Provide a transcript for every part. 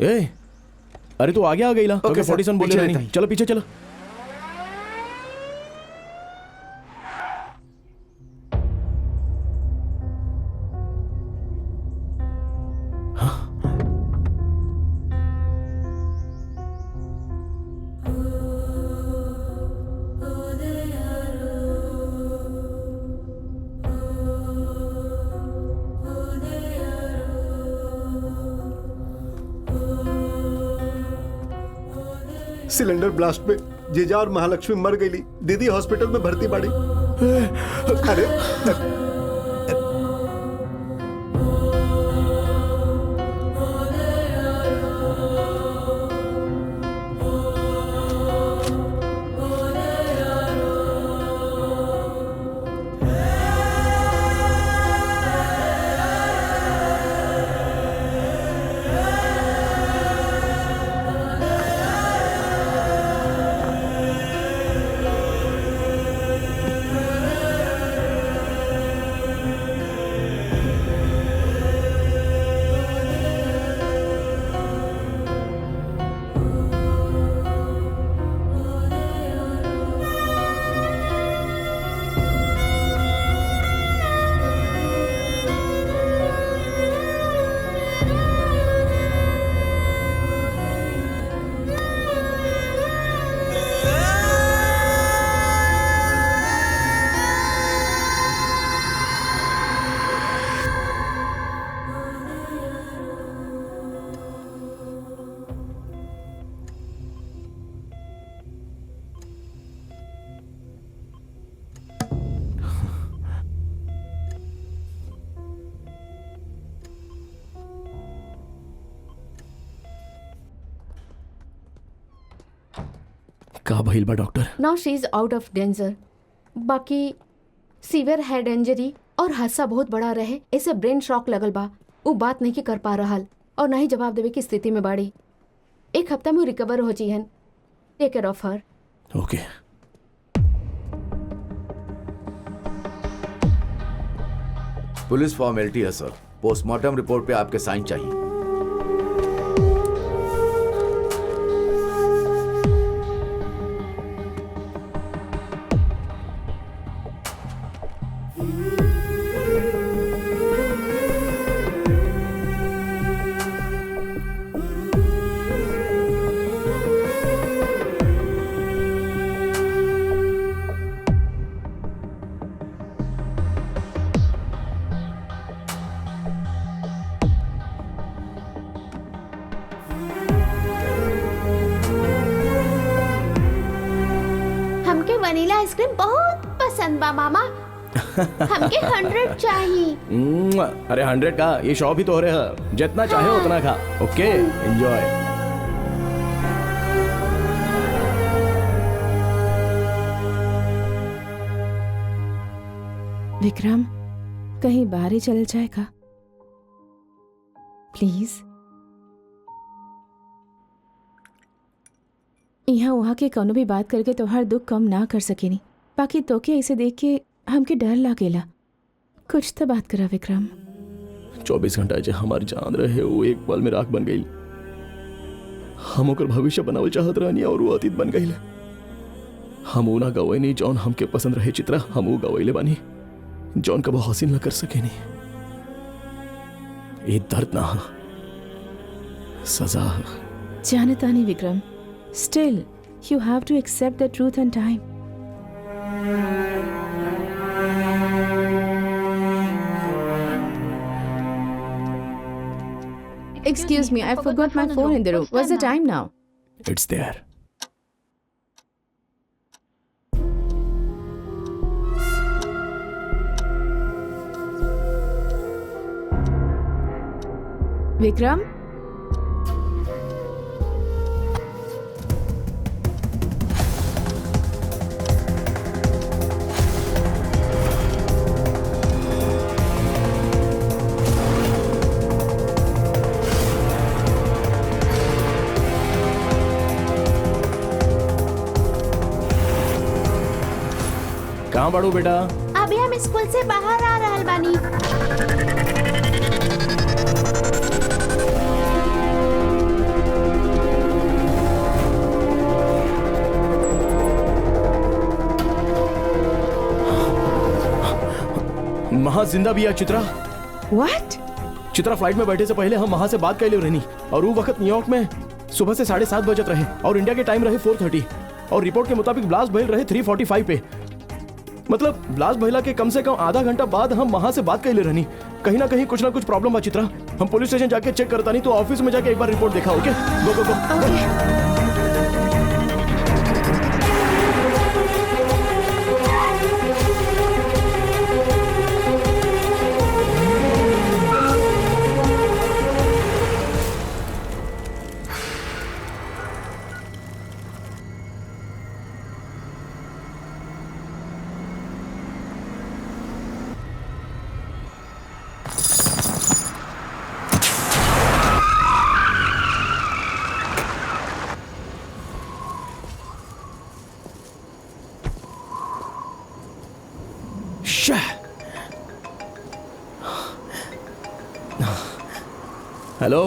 ए, अरे तू आगे आ गई ला। ओके, 47 बोले पीछे नहीं। रहता चलो पीछे चलो। सिलेंडर ब्लास्ट में जीजा और महालक्ष्मी मर गई। दीदी हॉस्पिटल में भर्ती पड़ी। अरे का भइल बा doctor? Now she is out of danger. बाकी सीवियर हेड इंजरी और हादसा बहुत बड़ा रहे, इसे ब्रेन शॉक लगल बा। वो बात नहीं कर पा रहा और ना ही जवाब देवे की स्थिति में बाड़ी। 1 हफ्ता में रिकवर हो जाइहन। Take care of her. Okay. Police formality है सर। पोस्टमार्टम रिपोर्ट पे आपके साइन चाहिए। हमके वनीला आइसक्रीम बहुत पसंद बा मामा। हमके 100 चाहिए। अरे 100 का ये शॉप ही तो हो रहा है। जितना चाहे उतना खा। ओके, एंजॉय। विक्रम, कहीं बाहर ही चल जाएगा प्लीज। यहाँ वहाँ के कौनो भी बात करके तोहार दुख कम ना कर सकेनी। बाकी तोके ऐसे देख के हमके डर लागेला। कुछ तो बात करा विक्रम। 24 घंटा जे हमारी जान रहे वो एक पल में राख बन गई। हम ओकर भविष्य बनावल चाहत रहनी और वो अतीत बन गई। हम ऊ ना गवैनी जौन हमके पसंद रहे चित्रा। हम ऊ गवैले बानी जौन कबो हासिल न कर सकेनी। ये दर्द ना सजा। जानता नहीं Vikram, still you have to accept the truth and time. Excuse me, I forgot my phone in the room. What's the time now? It's there. Vikram, कहाँ बाड़ू बेटा? अभी हम स्कूल से बाहर आ रहल बानी। महा जिंदा भी है चित्रा। व्हाट? चित्रा फ्लाइट में बैठे से पहले हम वहां से बात कर ले रहनी और वो वक्त न्यूयॉर्क में सुबह से 7:30 बजत रहे और इंडिया के टाइम रहे 4:30 और रिपोर्ट के मुताबिक ब्लास्ट भइल रहे 3:45 पे। मतलब ब्लास्ट भइला के कम से कम आधा घंटा बाद हम वहां से बात कर ले रहनी। कहीं ना कहीं कुछ ना कुछ प्रॉब्लम है चित्रा। हम पुलिस स्टेशन जाके चेक करता नहीं तो ऑफिस में जाके एक बार रिपोर्ट देखा। ओके गो गो गो। हेलो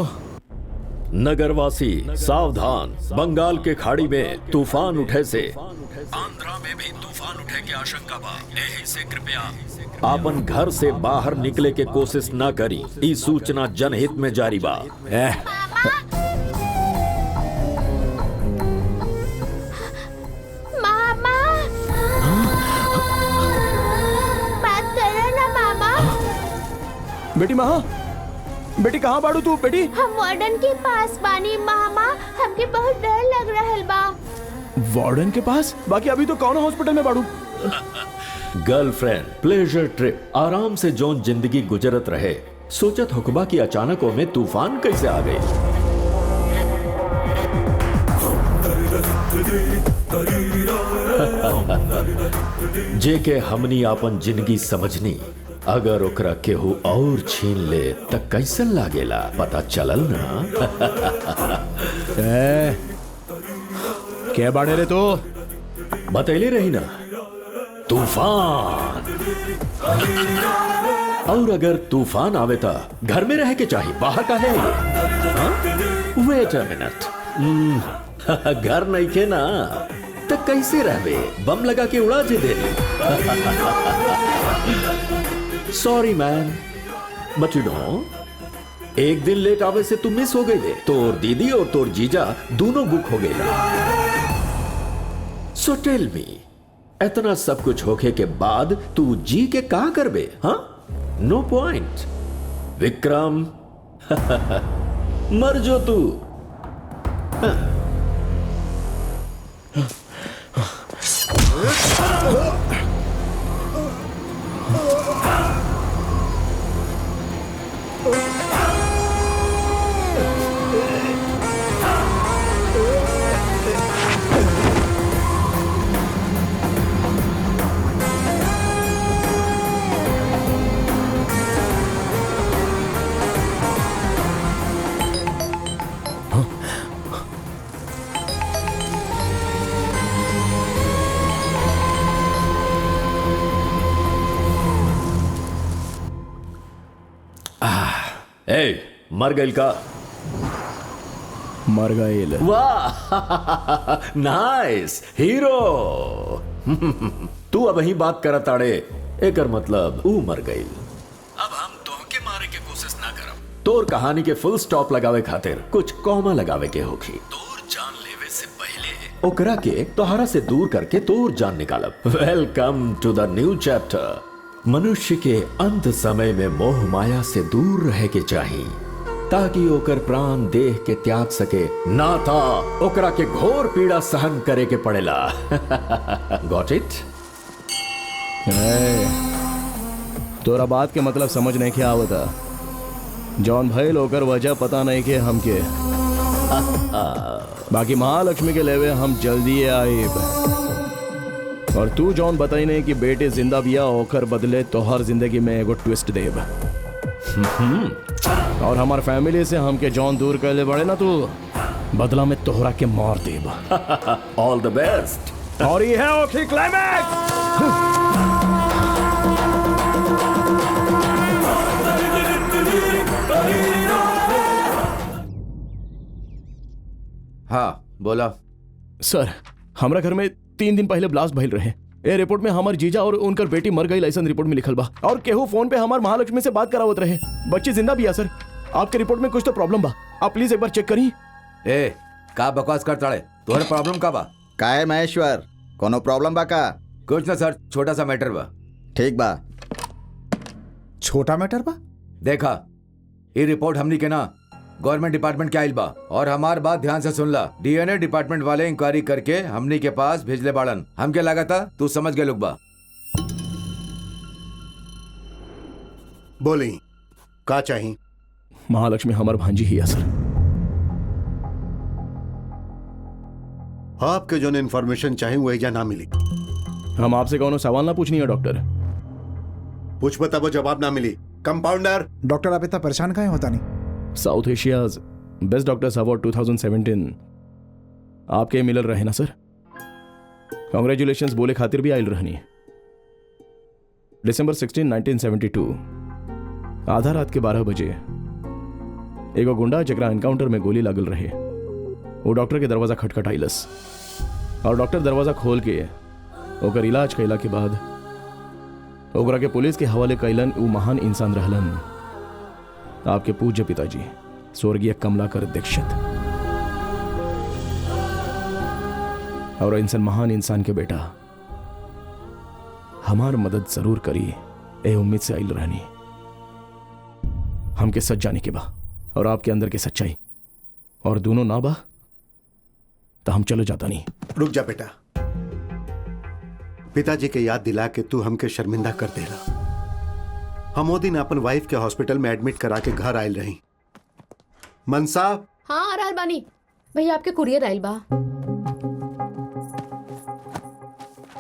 नगरवासी सावधान, बंगाल के खाड़ी में तूफान उठे से आंध्रा में भी तूफान उठे की आशंका बा। एही से कृपया आपन घर से बाहर निकले के कोशिश न करी। ई सूचना जनहित में जारी बा। मामा बात करो ना मामा। बेटी महा, बेटी कहाँ बाड़ू तू बेटी? हम वार्डन के पास बानी मामा, हमके बहुत डर लग रहल बा। वार्डन के पास? बाकी अभी तो कौन हॉस्पिटल में बाड़ू? गर्लफ्रेंड, प्लेजर ट्रिप, आराम से जोन जिंदगी गुजरत रहे, सोचत हुक्बा की अचानक में तूफान कैसे आ गई। जेके हमनी आपन जिंदगी समझनी, अगर ओकरा केहू और छीन ले त कैसन लागेला पता चलल ना। क्या बाड़े रे तो? बतैले रही ना, तूफान। और अगर तूफान आवे ता घर में रह के चाहिए, बाहर का है। वेट अ मिनट, घर नहीं के ना तो कैसे रहबे? बम लगा के उड़ा जे दे। Sorry man, but you know, एक दिन लेट आवे से तुम मिस हो गए। तोर दीदी और तोर जीजा दोनों बुक हो गए। सो टेल मी, इतना सब कुछ होके के बाद तू जी के का करबे? हाँ, नो पॉइंट। विक्रम मर जो तू। ए, मर गई का? मर गए। वाह नाइस हीरो। तू अब ही बात करत ताड़े, एकर मतलब ऊ मर गई। अब हम तोहके मारे के कोशिश ना करब। तोर कहानी के फुल स्टॉप लगावे खातिर कुछ कॉमा लगावे के होखी। तोर जान लेवे से पहले ओकरा के तोहरा से दूर करके तोर जान निकालब। वेलकम टू द न्यू चैप्टर। मनुष्य के अंत समय में मोह माया से दूर रहे के चाहिए, ताकि ओकर प्राण देह के त्याग सके, ना था ओकरा के घोर पीड़ा सहन करे के पड़ेला। Got it? तोरा बात के मतलब समझ नहीं के आवता। जॉन भइल ओकर वजह पता नहीं के हमके। बाकी महालक्ष्मी के लेवे हम जल्दी आइब। और तू जॉन बताई नहीं कि बेटे जिंदा बिया होकर बदले तो हर जिंदगी में एगो ट्विस्ट देब। और हमार फैमिली से हमके जॉन दूर कर ले बड़े ना, तू बदला में तोहरा के मार देब। ऑल द बेस्ट। और ये है ओखी क्लाइमैक्स। हाँ बोला। सर, हमरा घर में 3 दिन पहले ब्लास्ट भइल रहे। ए रिपोर्ट में हमार जीजा और उनकर बेटी मर गई लाइसेंस रिपोर्ट में लिखल बा और केहू फोन पे हमार महालक्ष्मी से बात करावत रहे। बच्ची जिंदा भी है सर। आपके रिपोर्ट में कुछ तो प्रॉब्लम बा, आप प्लीज एक बार चेक करी। ए का बकवास करता है? तोहरे प्रॉब्लम का बा? का है महेश्वर, कोनो प्रॉब्लम बा का? कुछ ना सर, छोटा सा मैटर बा। ठीक बा। छोटा मैटर बा? देखा, ये रिपोर्ट हमनी के ना गवर्नमेंट डिपार्टमेंट के आइल बा और हमार बात ध्यान से सुन ला। डीएनए डिपार्टमेंट वाले इंक्वायरी करके हमनी के पास भेजले बाड़न। हमके लगा था तू समझ गए लोग बा। बोली का चाहिए? महालक्ष्मी हमार भांजी ही है सर। आपके जो इन्फॉर्मेशन चाहिए वही जा ना मिली। हम आपसे कौन सवाल ना पूछनी है डॉक्टर। पूछ बताबो, जवाब ना मिली। कंपाउंडर। डॉक्टर आप इतना परेशान काहे होता नहीं? South Asia's best doctors award 2017 आपके मिलल रहे ना सर। कांग्रेचुलेशंस बोले खातिर भी आयल रहनी। दिसंबर 16, 1972 आधा रात के 12 बजे एगो गुंडा जकरा एनकाउंटर में गोली लागल रहे वो डॉक्टर के दरवाजा खटखटाइलस और डॉक्टर दरवाजा खोल के ओकर इलाज कैला के बाद ओकरा के पुलिस के हवाले कैलन। वो महान इंसान रहलन आपके पूज्य पिताजी स्वर्गीय कमलाकर दीक्षित। और इंसान महान इंसान के बेटा हमार मदद जरूर करी ए उम्मीद से आइल रहनी। हमके सच जाने के बा और आपके अंदर के सच्चाई और दोनों ना बा तो हम चलो जाता नहीं। रुक जा बेटा, पिताजी के याद दिला के तू हमके शर्मिंदा कर देला। हम वो दिन अपन वाइफ के हॉस्पिटल में एडमिट करा के घर आयल रही। मनसा। हाँ आ रहल बानी भैया, आपके कुरियर आइल बा।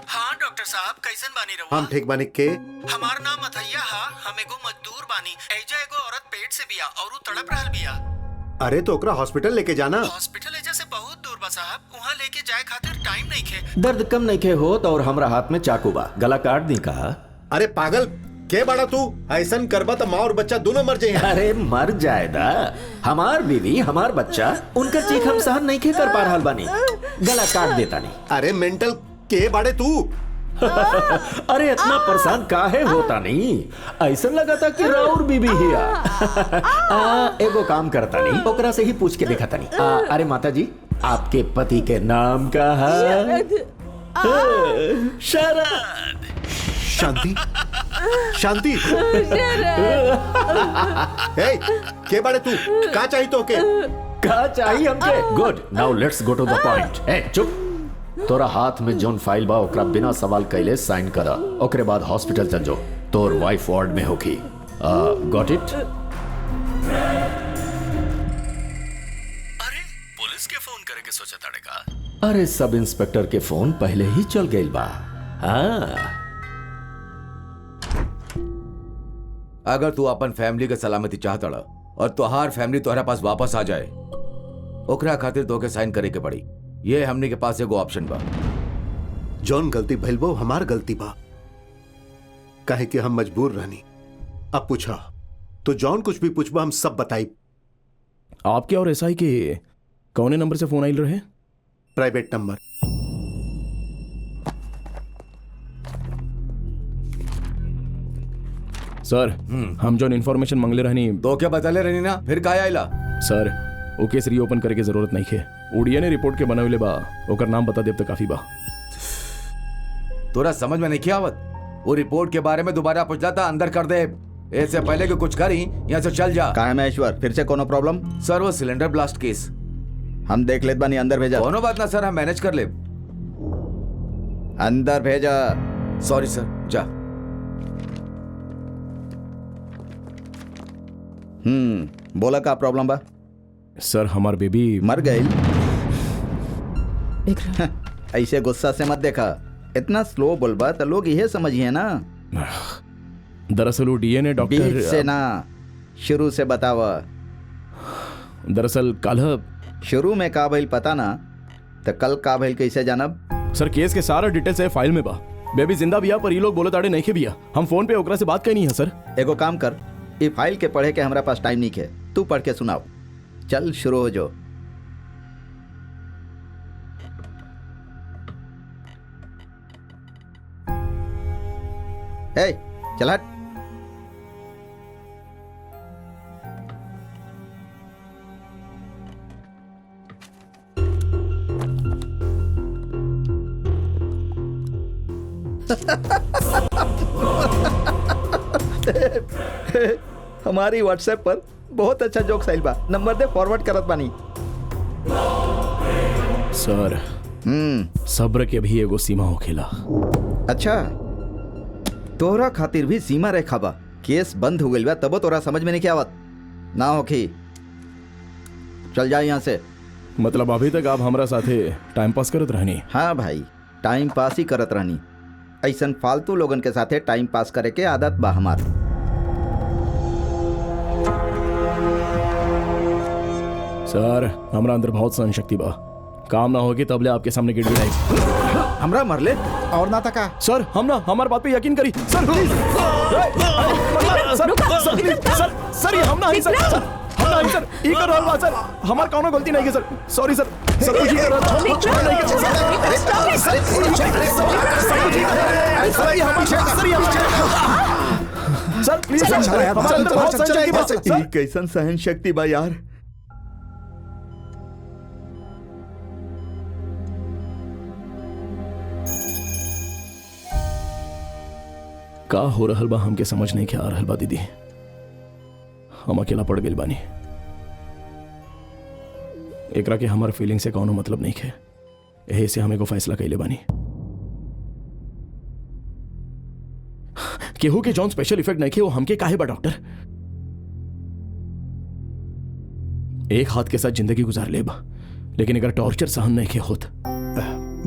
हाँ डॉक्टर साहब, कैसन बानी रहुआ? हम ठीक बानी के? हमार नाम अथैया हा। हम एगो मजदूर बानी। एजा एगो औरत पेट से बिया और उ तड़प रहल बिया। अरे तो ओकरा हॉस्पिटल लेके जाना। हॉस्पिटल एजा से बहुत दूर बा साहब, वहाँ लेके जाए खातिर टाइम नहीं खे। दर्द कम नहीं खे होत और हमरा हाथ में चाकू बा, गला काट दी का? अरे पागल के बाड़ा तू? ऐसन करबा तो माँ और बच्चा दोनों मर जाए। अरे मर जाएदा, हमार बीवी हमार बच्चा उनका चीख हम सहन नहीं खे कर पा रहल बानी, गला काट देता नहीं। अरे मेंटल के बाड़े तू? अरे इतना परेशान काहे होता नहीं? ऐसा लगा था कि राउर बीबी हिया। एगो काम करता नहीं, ओकरा से ही पूछ के देखा था नहीं। अरे माता जी, आपके पति के नाम का है? शरद। शांति। शांति। ए, के बाड़े तू? का चाहिए तो के? का चाहिए हमके? Good, now let's go to the point. ए चुप, तोरा हाथ में जोन फाइल बा ओकरा बिना सवाल कैले साइन करा। ओकरे बाद हॉस्पिटल चल जो, तोर वाइफ वार्ड में होगी। Got it? अरे पुलिस के फोन करे के सोचा ताड़े का? अरे सब इंस्पेक्टर के फोन पहले ही चल गई बा। हाँ, अगर तू अपन फैमिली के सलामती चाहता और तुहार फैमिली तोहरा पास वापस आ जाए, ओकरा खातिर तोके साइन करे के पड़ी। ये हमने के पास एगो ऑप्शन बा। जौन गलती भइल बा हमार गलती बा, काहे कि हम मजबूर रहनी। अब पूछा तो जौन कुछ भी पूछबा हम सब बताई। आपके और एसआई के कौने नंबर से फोन आइल रहे? Private number. सर हम जो इन्फॉर्मेशन मांगले रहनी तो क्या बता ले रहनी ना, फिर काहे आइला? सर वो केस रीओपन करे के जरूरत नहीं है। उड़िया ने रिपोर्ट के बनावले बा, ओकर नाम बता देब तो काफी बा। तोरा समझ में नहीं आवत? वो रिपोर्ट के बारे में दोबारा पूछला था, अंदर कर दे। इससे पहले कि कुछ करी यहाँ से चल जा। का है महेश्वर, फिर से कोनो प्रॉब्लम? सर वो सिलेंडर ब्लास्ट केस हम देख लेत बानी, अंदर भेजा। कोनो बात ना सर, हम मैनेज कर ले। अंदर भेजा। सॉरी सर, जा। बोला का प्रॉब्लम बा? सर हमार बेबी मर गई। विक्रम, ऐसे गुस्सा से मत देखा, इतना स्लो बोलबा तो लोग यह समझिए ना। दरअसल वो डीएनए बीच डॉक्टर से ना, शुरू से बतावा। दरअसल कल शुरू में का भइल पता ना, तो कल का भइल कैसे जानब? सर केस के सारा डिटेल्स है फाइल में बा। बेबी जिंदा बिया पर ये लोग बोले ताड़े नहीं के बिया। हम फोन पे ओकरा से बात करनी है सर। एगो काम कर, ये फाइल के पढ़े के हमारा पास टाइम नहीं है, तू पढ़ के सुनाओ। चल शुरू हो जो। ए चल हट। हमारी व्हाट्सएप पर बहुत अच्छा जोक आइल बा, नंबर दे फॉरवर्ड करत बानी। सर सब्र के भी एगो सीमा होखेला। अच्छा तोहरा खातिर भी सीमा रेखा बा। केस बंद हो गइल बा तबो तोरा समझ में नहीं आवत ना होखी। चल जा यहाँ से। मतलब अभी तक आप हमरा साथे टाइम पास करत रहनी? हाँ भाई, टाइम पास ही करत रहनी। ऐसन फालतू लोगन के साथे टाइम पास करे के आदत बा हमार। सर हमरा अंदर बहुत सहन शक्ति बा, काम ना होगी तबले आपके सामने गिड़गिड़ाई। हमरा मरले और ना तका। सर हम ना हमार बात पे यकीन करी सर प्लीज। सर ये हम ना है सर, हम ना है सर, ई कर रहल बा सर, हमार कोनो गलती नहीं है सर, सॉरी सर, सब कुछ ही कर रहल बा, छोड़ नहीं के सर प्लीज सर, हमारे अंदर बहुत सहन शक्ति बा सर। कैसन सहन शक्ति बा यार। का हो रहल बा हमके समझ नहीं के आ रहल बा दीदी। हम अकेला पड़ गइल बानी। एकरा के हमार फीलिंग से कौनो मतलब नहीं है, यही से हमें को फैसला कइले बानी। केहू के जौन स्पेशल इफेक्ट नहीं वो हमके काहे बा डॉक्टर? एक हाथ के साथ जिंदगी गुजार ले बा, लेकिन अगर टॉर्चर सहन नहीं के होत।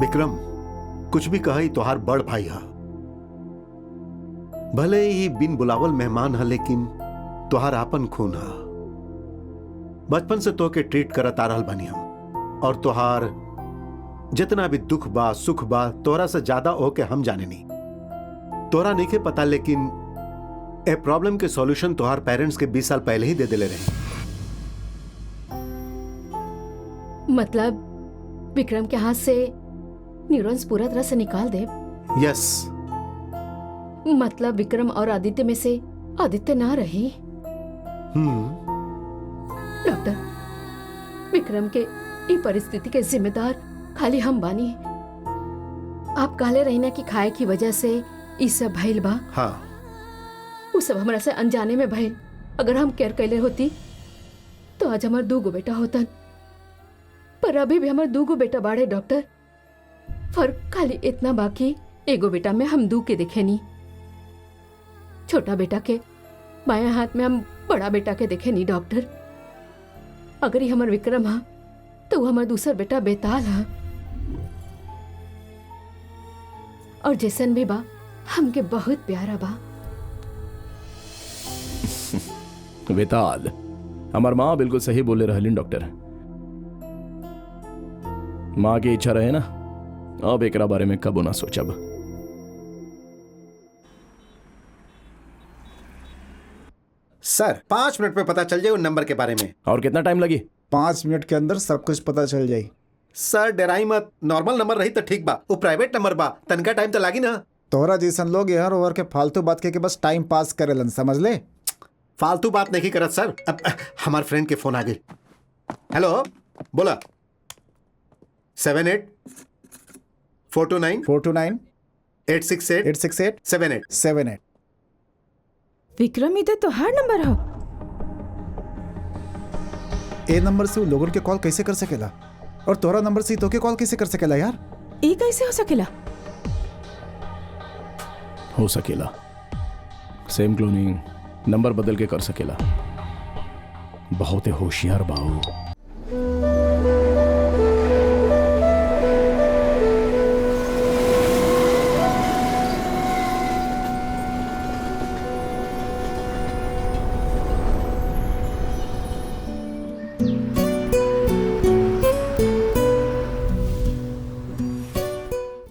विक्रम कुछ भी कहा ही तोहार बड़ भाई हा, भले ही बिन बुलावल मेहमान है लेकिन तोहार आपन खून हा। बचपन से तो के ट्रीट करत आ रहल बानी हम, और तोहार जितना भी दुख बा सुख बा तोरा से ज्यादा हो के हम जाने नहीं। तोरा नहीं के पता लेकिन ए प्रॉब्लम के सॉल्यूशन तोहार पेरेंट्स के 20 साल पहले ही दे दिले रहे। मतलब विक्रम के हाथ से न्यूरॉन्स पूरा तरह से निकाल दे? यस। मतलब विक्रम और आदित्य में से आदित्य ना रही? डॉक्टर, विक्रम के ई परिस्थिति के जिम्मेदार खाली हम बानी। आप कहले रही ना कि खाए की वजह से ई सब भइल बा। हाँ। वो सब हमरा से अनजाने में भइल। अगर हम केयर कैले होती तो आज हमार 2 बेटा होतन, पर अभी भी हमार 2 बेटा बाड़े डॉक्टर। फर्क खाली इतना बाकी, एगो बेटा में हम 2 के देखे नहीं। छोटा बेटा के बाएं हाथ में हम बड़ा बेटा के देखे नहीं डॉक्टर। अगर ये हमार विक्रम हा तो वो हमार दूसरा बेटा बेताल हा, और जैसन भी बा हमके बहुत प्यारा बा। बेताल, हमार माँ बिल्कुल सही बोले रहलिन डॉक्टर। माँ की इच्छा रहे ना, अब एकरा बारे में कबो ना सोचब। सर 5 मिनट में पता चल जाए उन नंबर के बारे में। और कितना टाइम लगी? 5 मिनट के अंदर सब कुछ पता चल जाए। सर डराई मत, नॉर्मल नंबर रही तो ठीक बा, वो प्राइवेट नंबर बा, तनका टाइम तो लागी ना। तोहरा जैसन लोग यहाँ ओवर के फालतू बात के बस टाइम पास करेलन, समझ ले। फालतू बात नहीं करत सर। अब हमारे फ्रेंड के फोन आ गए। हेलो बोला। 78 429 429 868 868 78 78। विक्रम इधर तो हर नंबर हो। ए नंबर से वो लोगों के कॉल कैसे कर सकेला, और तोरा नंबर से तो के कॉल कैसे कर सकेला यार? ये कैसे हो सकेला? हो सकेला, सेम क्लोनिंग, नंबर बदल के कर सकेला। बहुत होशियार बाऊ।